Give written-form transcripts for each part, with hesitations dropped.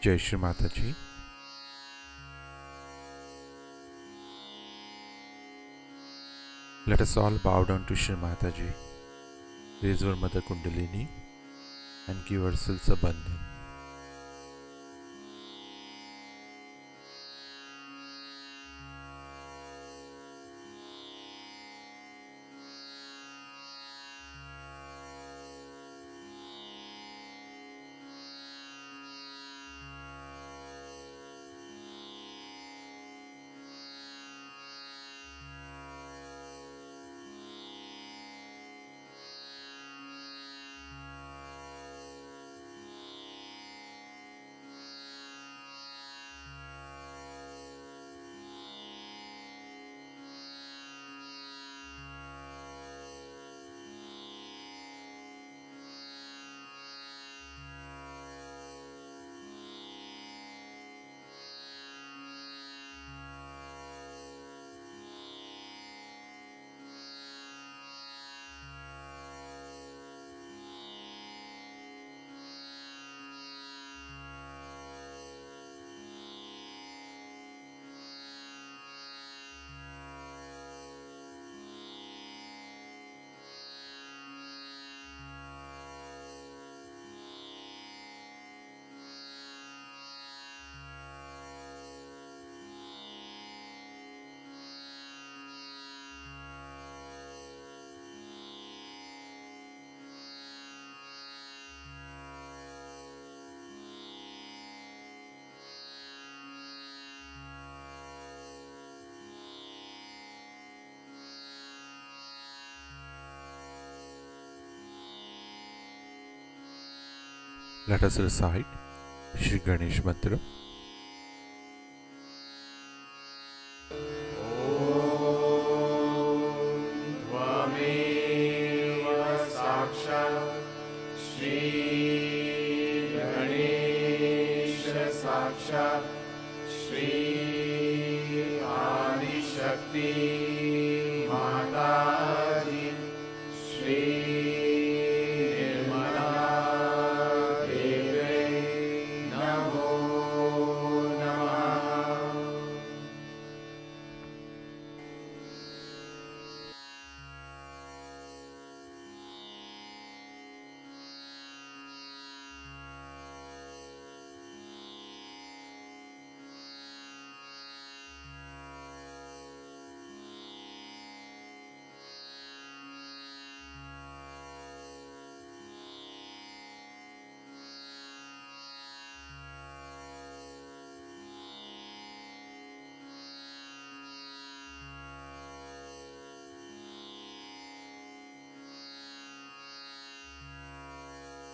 Jai Shri Mataji. Let us all bow down to Shri Mataji, raise our Mother Kundalini and give ourselves a bandhan. Let us recite Shri Ganesh Mantra.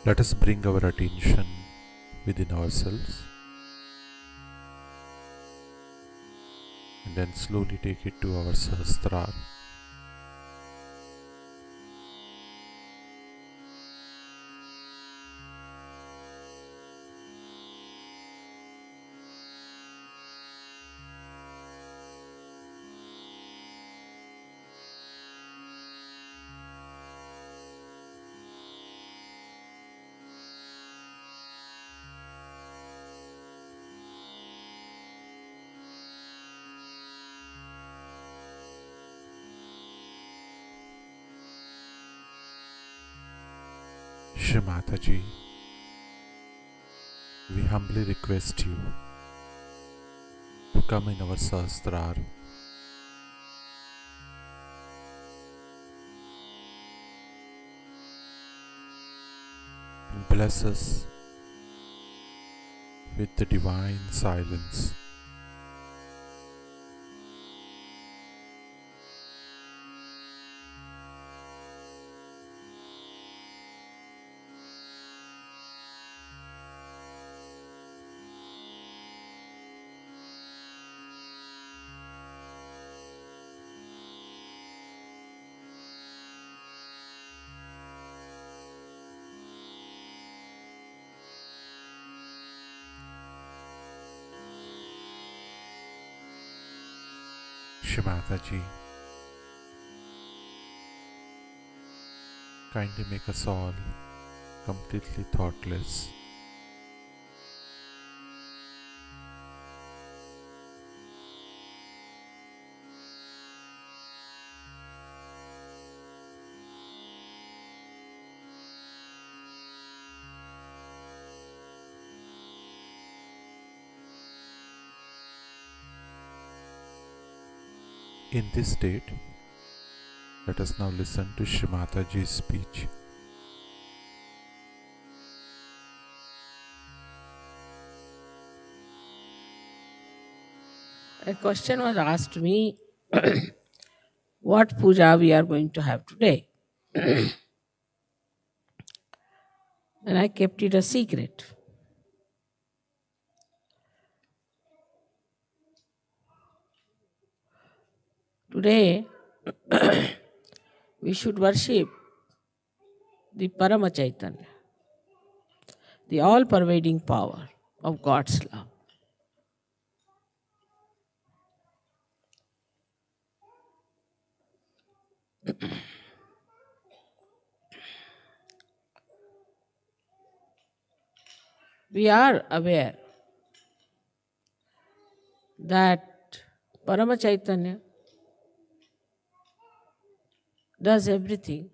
Let us bring our attention within ourselves and then slowly take it to our Sahasrara. Shri Mataji, we humbly request you to come in our Sahasrara and bless us with the divine silence. Shri Mataji, kindly make us all completely thoughtless In this state, let us now listen to Shri Mataji's speech. A question was asked me what puja we are going to have today. And I kept it a secret. Today, we should worship the Parama Chaitanya, the all-pervading power of God's love. We are aware that Parama Chaitanya does everything.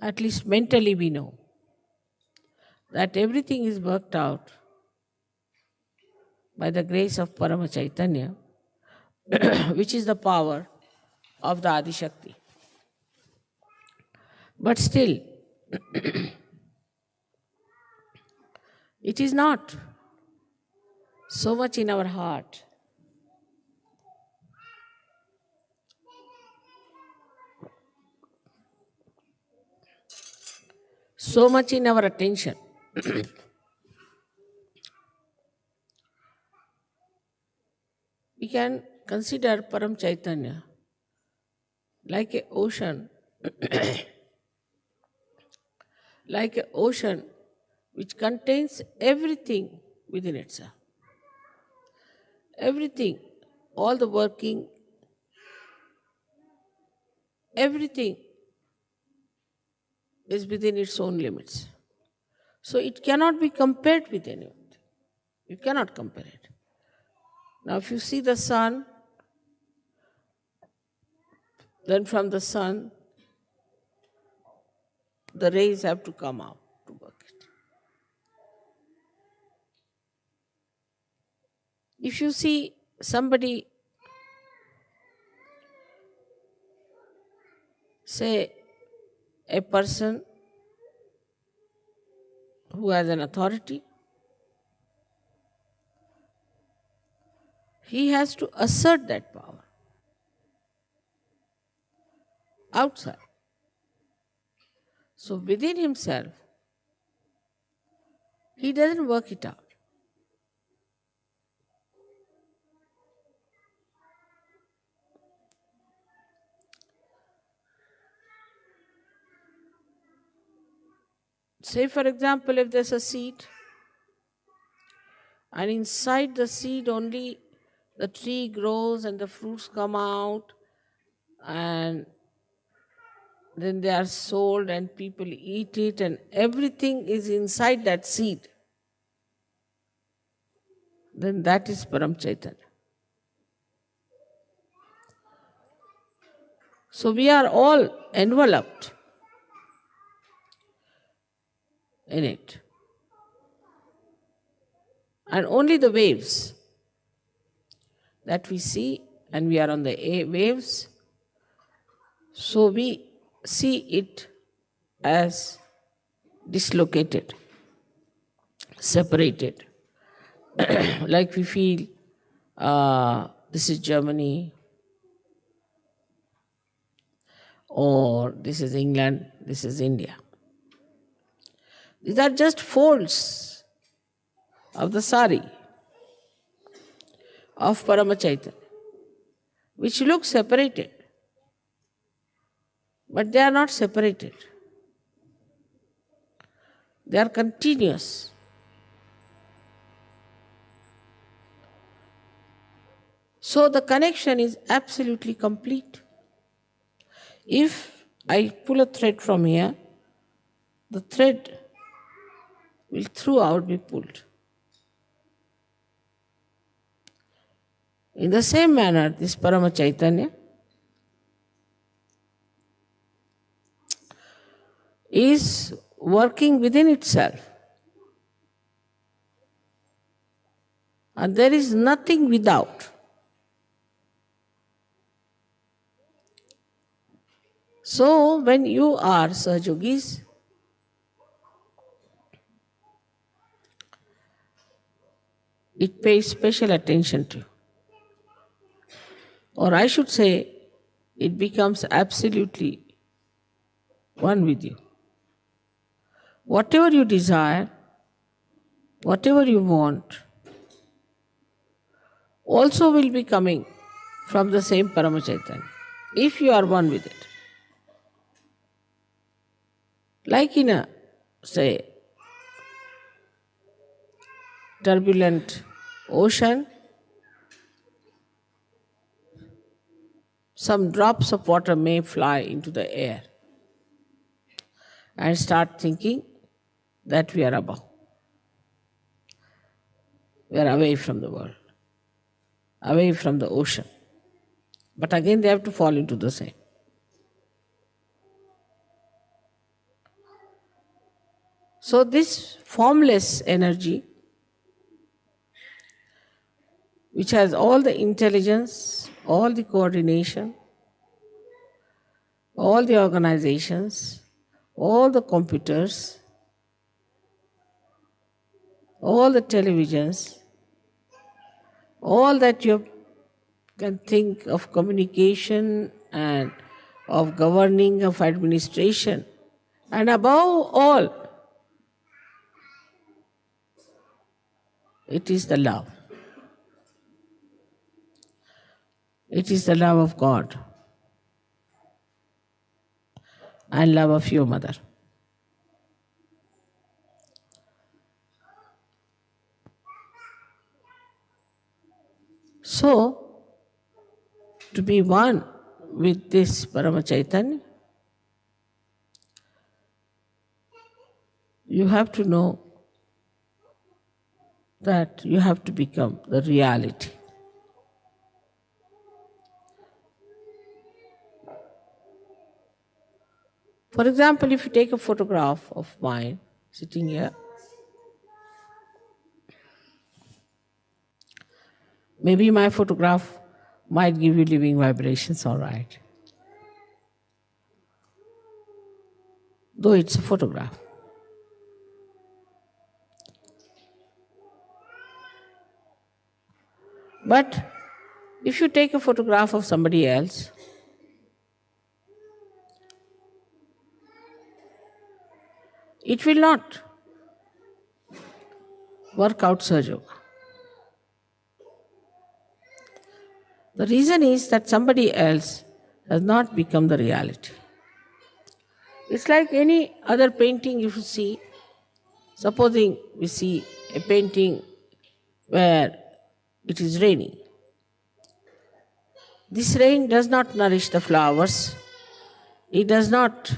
At least mentally we know that everything is worked out by the grace of Parama Chaitanya, which is the power of the Adi Shakti. But still, it is not so much in our heart. So much in our attention. We can consider Param Chaitanya like an ocean, like an ocean which contains everything within itself. Everything, all the working, everything is within its own limits. So it cannot be compared with anything. You cannot compare it. Now if you see the sun, then from the sun, the rays have to come out to work it. If you see somebody, say a person who has an authority, he has to assert that power outside. So within himself, he doesn't work it out. Say for example, if there's a seed, and inside the seed only the tree grows and the fruits come out, and then they are sold and people eat it, and everything is inside that seed, then that is Param Chaitanya. So we are all enveloped in it. And only the waves that we see, and we are on the waves, so we see it as dislocated, separated. Like we feel, this is Germany, or this is England, this is India. These are just folds of the sari of Parama Chaitanya, which look separated, but they are not separated. They are continuous. So the connection is absolutely complete. If I pull a thread from here, the thread will throughout be pulled. In the same manner, this Parama Chaitanya is working within itself. And there is nothing without. So when you are Sahajogis, it pays special attention to you. Or I should say, it becomes absolutely one with you. Whatever you desire, whatever you want, also will be coming from the same Paramachaitanya, if you are one with it. Like in a, say, turbulent ocean, some drops of water may fly into the air and start thinking that we are above. We are away from the world, away from the ocean. But again, they have to fall into the same. So, this formless energy, which has all the intelligence, all the coordination, all the organizations, all the computers, all the televisions, all that you can think of communication and of governing, of administration, and above all, it is the love. It is the love of God and love of your mother. So, to be one with this Paramachaitanya, you have to know that you have to become the reality. For example, if you take a photograph of mine sitting here, maybe my photograph might give you living vibrations, all right. Though it's a photograph. But if you take a photograph of somebody else, it will not work out Sahaja Yoga. The reason is that somebody else has not become the reality. It's like any other painting you see. Supposing we see a painting where it is raining. This rain does not nourish the flowers. It does not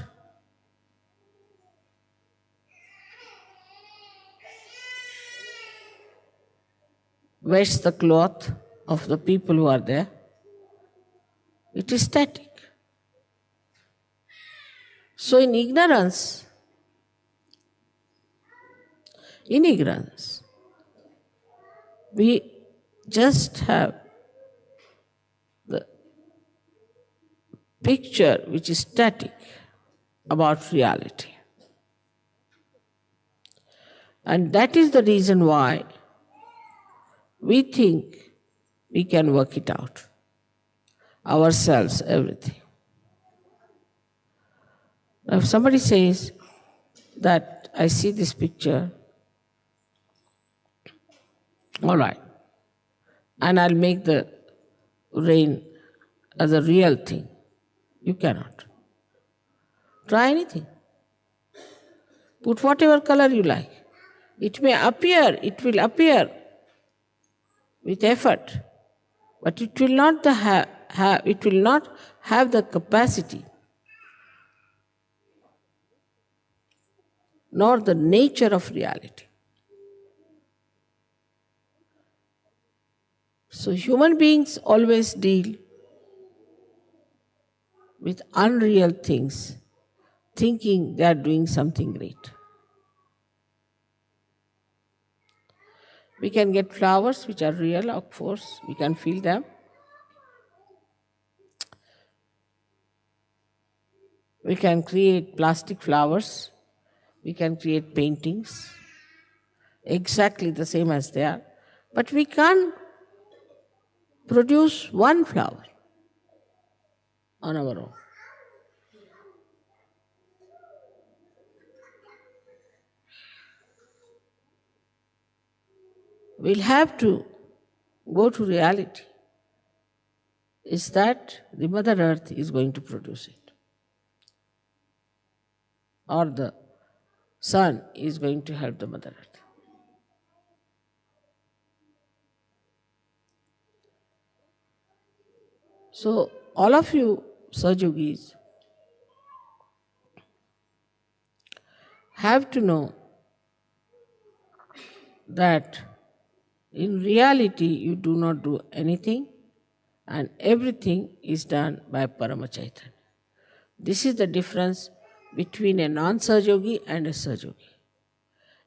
wash the cloth of the people who are there. It is static. So in ignorance, we just have the picture which is static about reality. And that is the reason why we think we can work it out. Ourselves, everything. Now, if somebody says that I see this picture, all right, and I'll make the rain as a real thing, you cannot. Try anything. Put whatever color you like. It will appear with effort, but it will not have the capacity nor the nature of reality. So human beings always deal with unreal things, thinking they are doing something great. We can get flowers which are real, of course, we can feel them. We can create plastic flowers, we can create paintings, exactly the same as they are, but we can't produce one flower on our own. We'll have to go to reality. Is that the Mother Earth is going to produce it, or the sun is going to help the Mother Earth. So, all of you Sajogis have to know that in reality you do not do anything and everything is done by Paramachaitanya. This is the difference between a non-Sahajogi and a Sahajogi.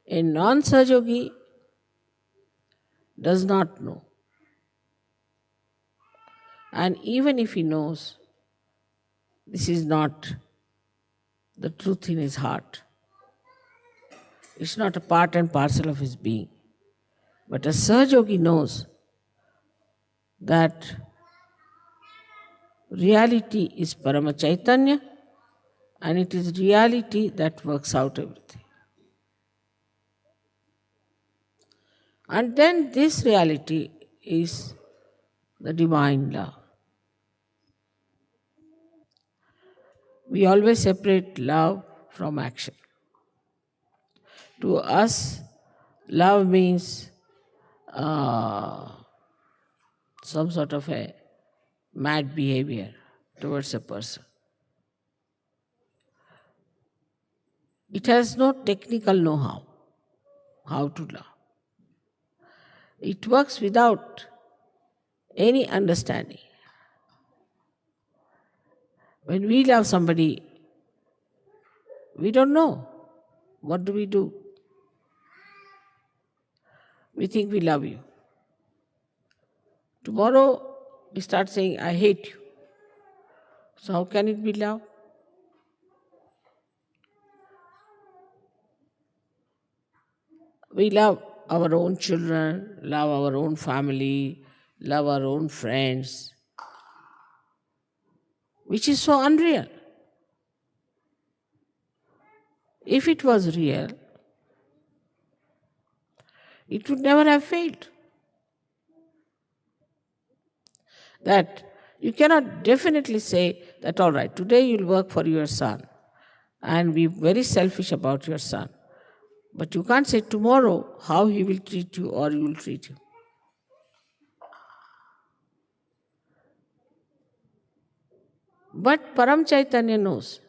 A non-Sahajogi does not know. And even if he knows, this is not the truth in his heart. It's not a part and parcel of his being. But a Sahajogi knows that reality is Paramachaitanya and it is reality that works out everything. And then this reality is the divine love. We always separate love from action. To us, love means some sort of a mad behavior towards a person. It has no technical know-how how to love. It works without any understanding. When we love somebody, we don't know. What do? We think we love you. Tomorrow we start saying, I hate you. So how can it be love? We love our own children, love our own family, love our own friends, which is so unreal. If it was real, it would never have failed. That you cannot definitely say that, all right, today you'll work for your son and be very selfish about your son. But you can't say tomorrow how he will treat you or you will treat him. But Param Chaitanya knows.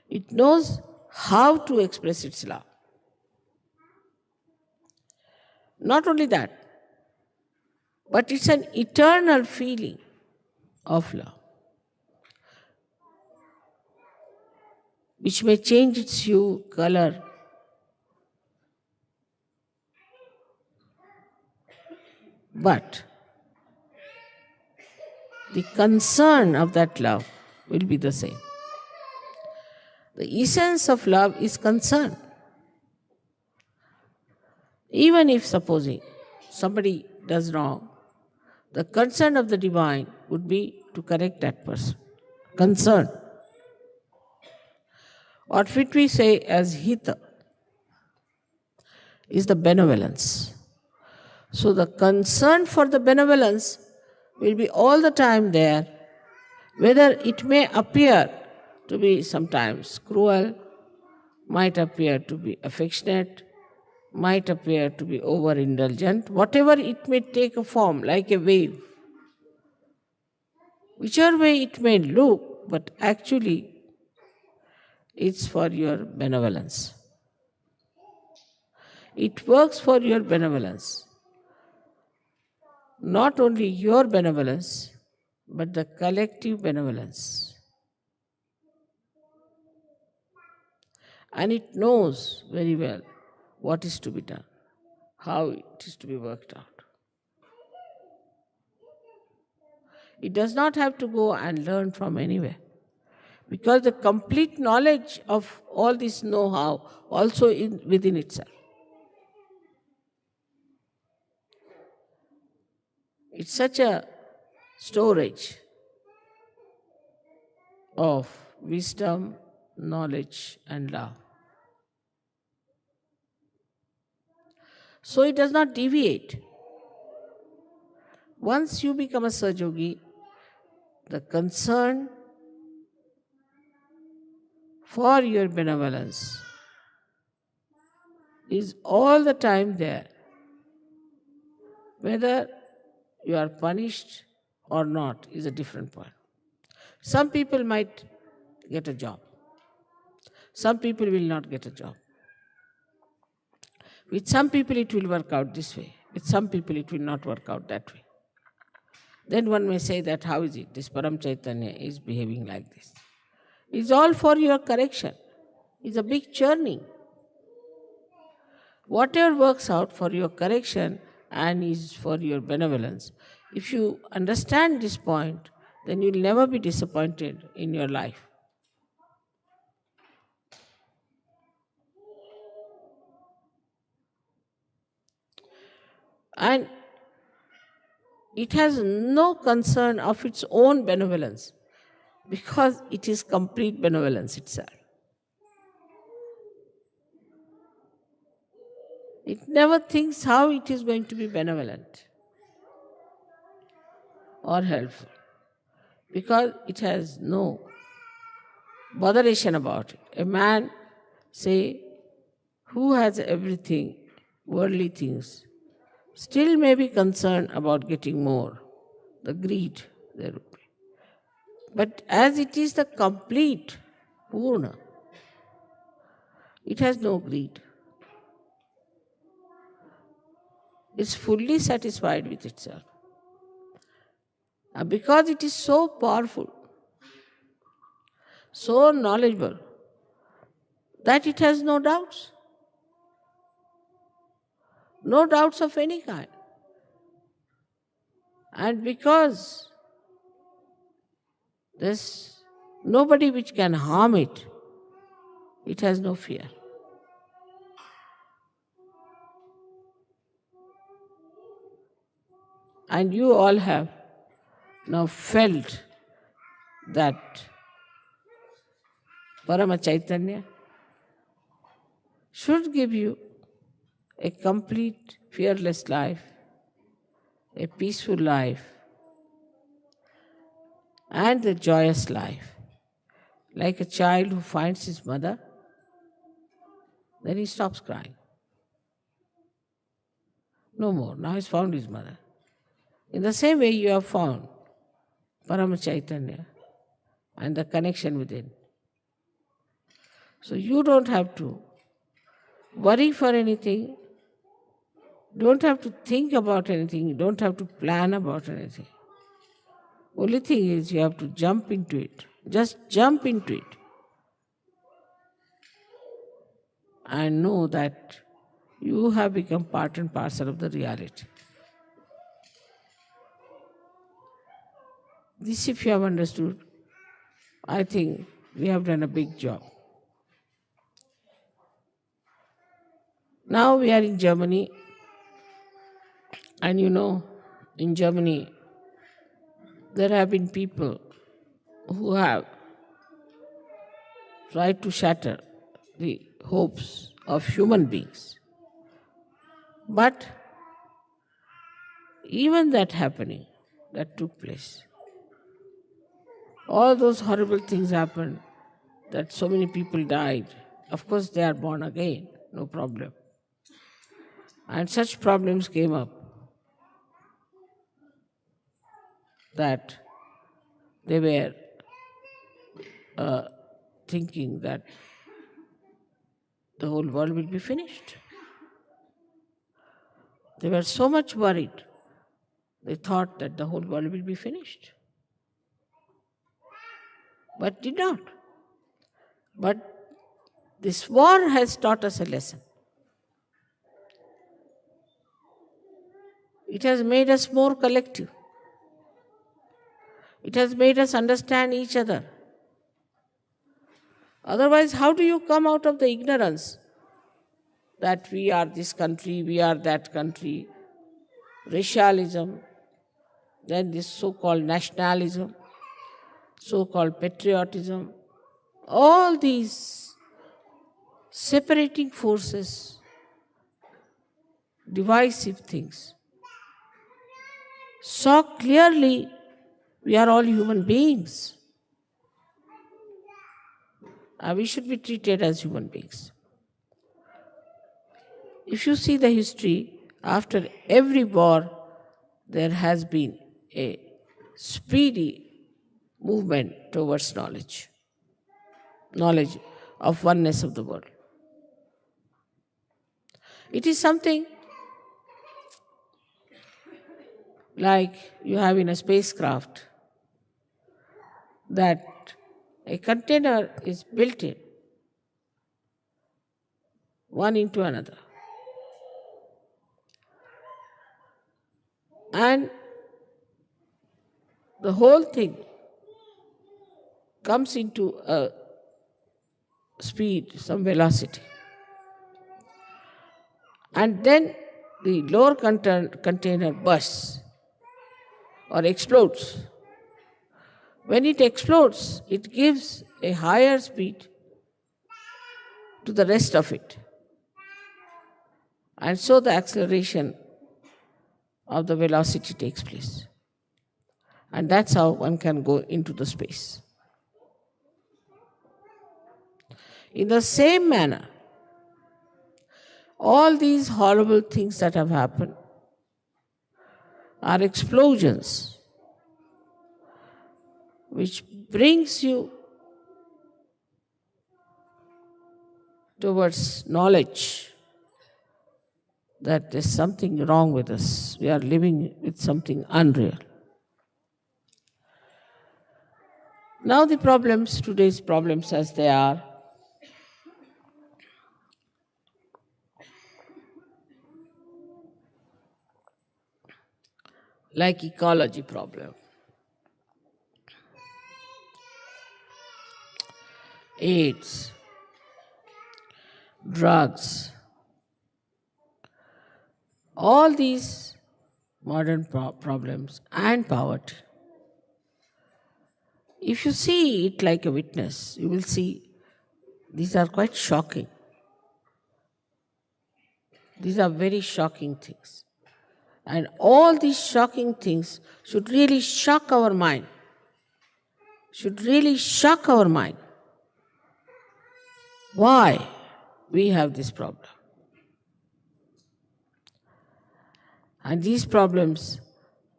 It knows how to express its love. Not only that, but it's an eternal feeling of love, which may change its hue, color, but the concern of that love will be the same. The essence of love is concern. Even if, supposing, somebody does wrong, the concern of the divine would be to correct that person. Concern. What we say as hita is the benevolence. So the concern for the benevolence will be all the time there, whether it may appear to be sometimes cruel, might appear to be affectionate, might appear to be overindulgent, whatever it may take a form, like a wave. Whichever way it may look, but actually it's for your benevolence. It works for your benevolence. Not only your benevolence, but the collective benevolence. And it knows very well what is to be done, how it is to be worked out. It does not have to go and learn from anywhere. because the complete knowledge of all this know-how also within itself. It's such a storage of wisdom, knowledge, and love. So it does not deviate. Once you become a Sahaja-yogi, the concern for your benevolence is all the time there. Whether you are punished or not is a different point. Some people might get a job. Some people will not get a job. With some people it will work out this way. With some people it will not work out that way. Then one may say that how is it? This Param Chaitanya is behaving like this. It's all for your correction. It's a big churning. Whatever works out for your correction and is for your benevolence, if you understand this point, then you'll never be disappointed in your life. And it has no concern of its own benevolence because it is complete benevolence itself. It never thinks how it is going to be benevolent or helpful because it has no botheration about it. A man, say, who has everything, worldly things, still may be concerned about getting more, the greed there would be. But as it is the complete Purna, it has no greed. It's fully satisfied with itself. And because it is so powerful, so knowledgeable, that it has no doubts. No doubts of any kind. And because there's nobody which can harm it, it has no fear. And you all have now felt that Parama Chaitanya should give you a complete, fearless life, a peaceful life, and a joyous life. Like a child who finds his mother, then he stops crying. No more. Now he's found his mother. In the same way you have found Parama Chaitanya and the connection within. So you don't have to worry for anything, don't have to think about anything, you don't have to plan about anything. Only thing is you have to jump into it. Just jump into it. And know that you have become part and parcel of the reality. This, if you have understood, I think we have done a big job. Now we are in Germany, and you know, in Germany, there have been people who have tried to shatter the hopes of human beings. But even that happening, that took place, all those horrible things happened, that so many people died. Of course, they are born again, no problem. And such problems came up that they were thinking that the whole world will be finished. They were so much worried. They thought that the whole world will be finished. But did not. But this war has taught us a lesson. It has made us more collective. It has made us understand each other. Otherwise, how do you come out of the ignorance that we are this country, we are that country, racialism, then this so called nationalism, so called patriotism, all these separating forces, divisive things. So clearly, we are all human beings. And we should be treated as human beings. If you see the history, after every war, there has been a speedy movement towards knowledge of oneness of the world. It is something like you have in a spacecraft, that a container is built in, one into another. And the whole thing comes into a speed, some velocity. And then the lower container bursts or explodes. When it explodes, it gives a higher speed to the rest of it. And so the acceleration of the velocity takes place. And that's how one can go into the space. In the same manner, all these horrible things that have happened are explosions which brings you towards knowledge that there's something wrong with us. We are living with something unreal. Now the problems, today's problems as they are, like ecology problem, AIDS, drugs, all these modern problems and poverty. If you see it like a witness, you will see these are quite shocking. These are very shocking things. And all these shocking things should really shock our mind. Should really shock our mind. Why we have this problem? And these problems,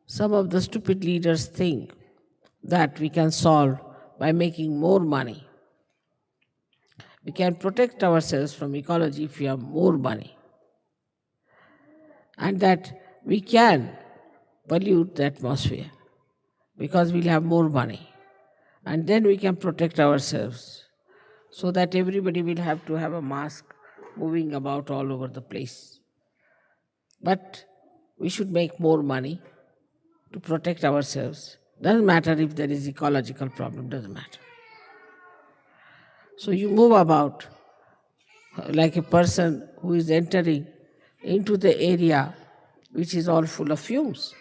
some of the stupid leaders think that we can solve by making more money. We can protect ourselves from ecology if we have more money. And that we can pollute the atmosphere because we'll have more money. And then we can protect ourselves so that everybody will have to have a mask moving about all over the place. But we should make more money to protect ourselves. Doesn't matter if there is ecological problem, doesn't matter. So you move about like a person who is entering into the area which is all full of fumes.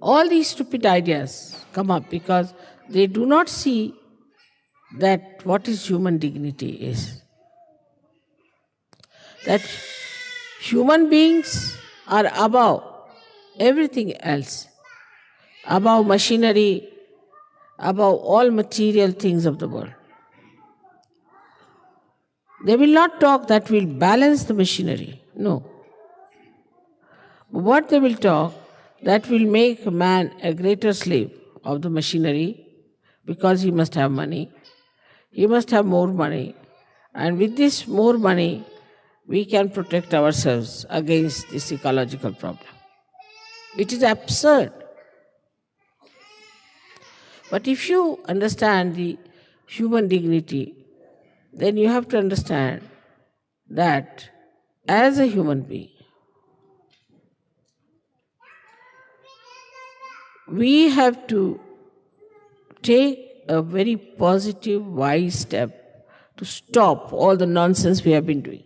All these stupid ideas come up because they do not see that what is human dignity is. That human beings are above everything else, above machinery, above all material things of the world. They will not talk that will balance the machinery. No. What they will talk, that will make man a greater slave of the machinery because he must have money. He must have more money. And with this more money, we can protect ourselves against this ecological problem. It is absurd. But if you understand the human dignity, then you have to understand that as a human being, we have to take a very positive, wise step to stop all the nonsense we have been doing.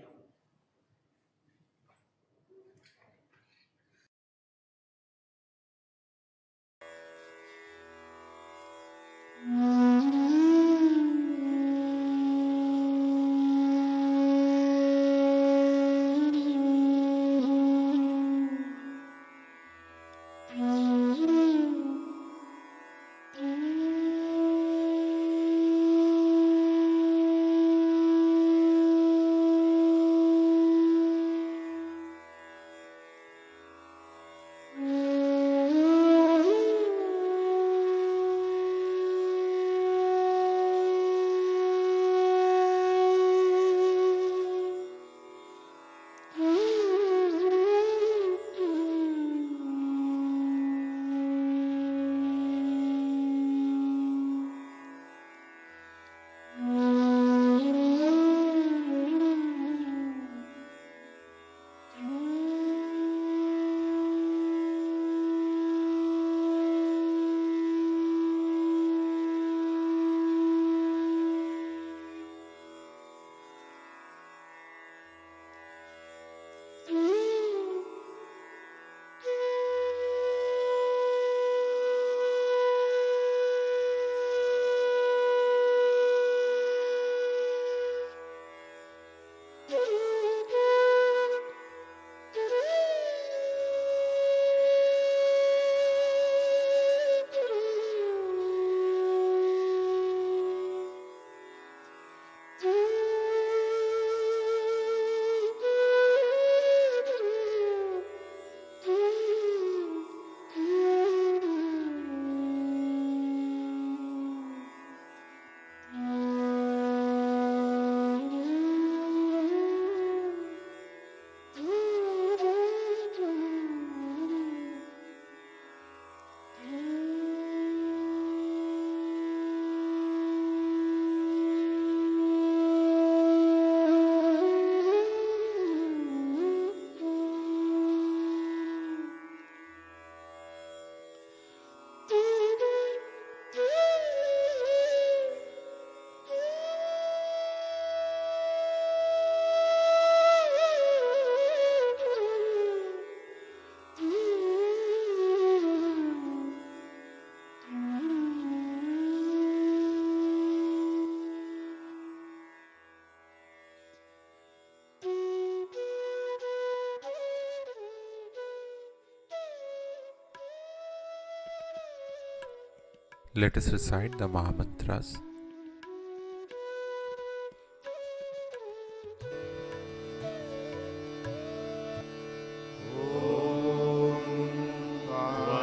Let us recite the Mahamantras.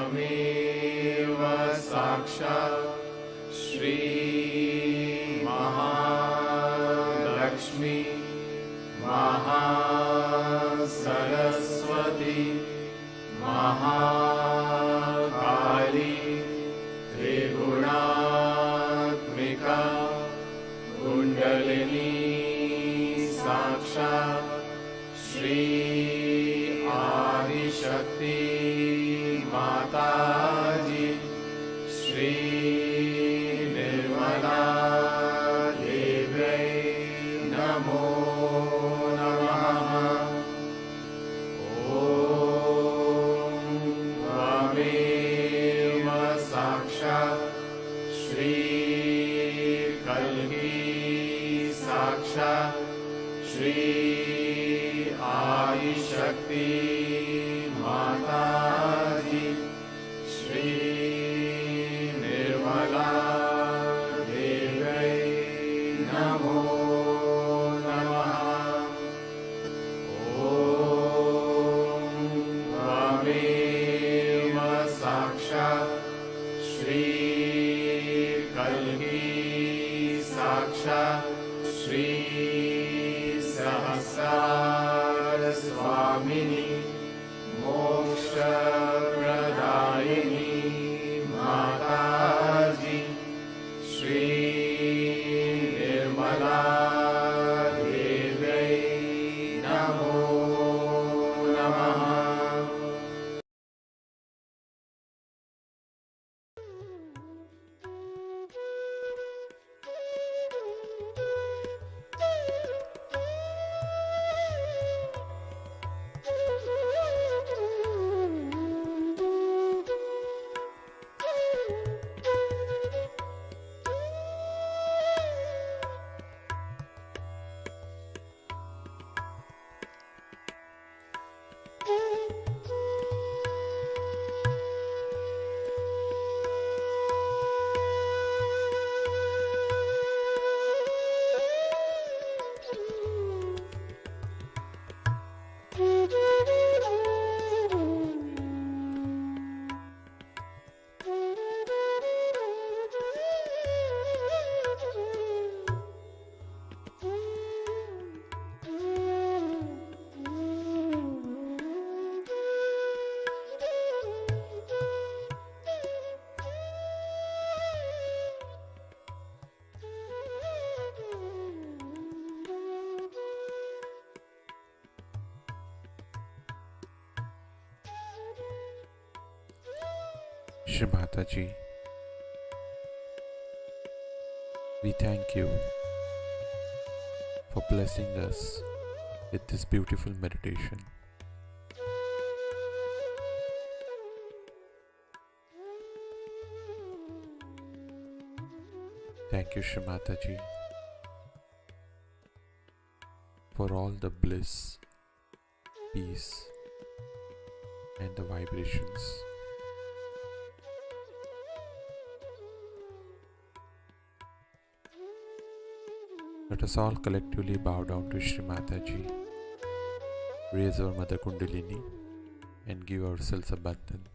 त्वमेव साक्षात् श्री महालक्ष्मी महासरस्वती महाकाली त्रिगुणात्मिका कुण्डलिनी साक्षात् श्री आदिशक्ति माताजी श्री निर्मला देव्यै नमो नमः। ॐ त्वमेव साक्षात् श्री कल्की साक्षात् श्री आदिशक्ति माताजी श्री निर्मला देव्यै नमो नमः। ॐ त्वमेव साक्षात् श्री कल्की साक्षात् श्री सहस्रार स्वामिनी मोक्षप्रदायिनी माताजी श्री निर्मला देव्यै नमो नमः। Shri Mataji, we thank you for blessing us with this beautiful meditation. Thank you, Shri Mataji, for all the bliss, peace, and the vibrations. Let us all collectively bow down to Shri Mataji, raise our Mother Kundalini, and give ourselves a bandhan.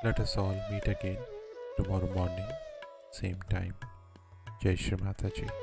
Let us all meet again tomorrow morning, same time. Jai Shri Mataji.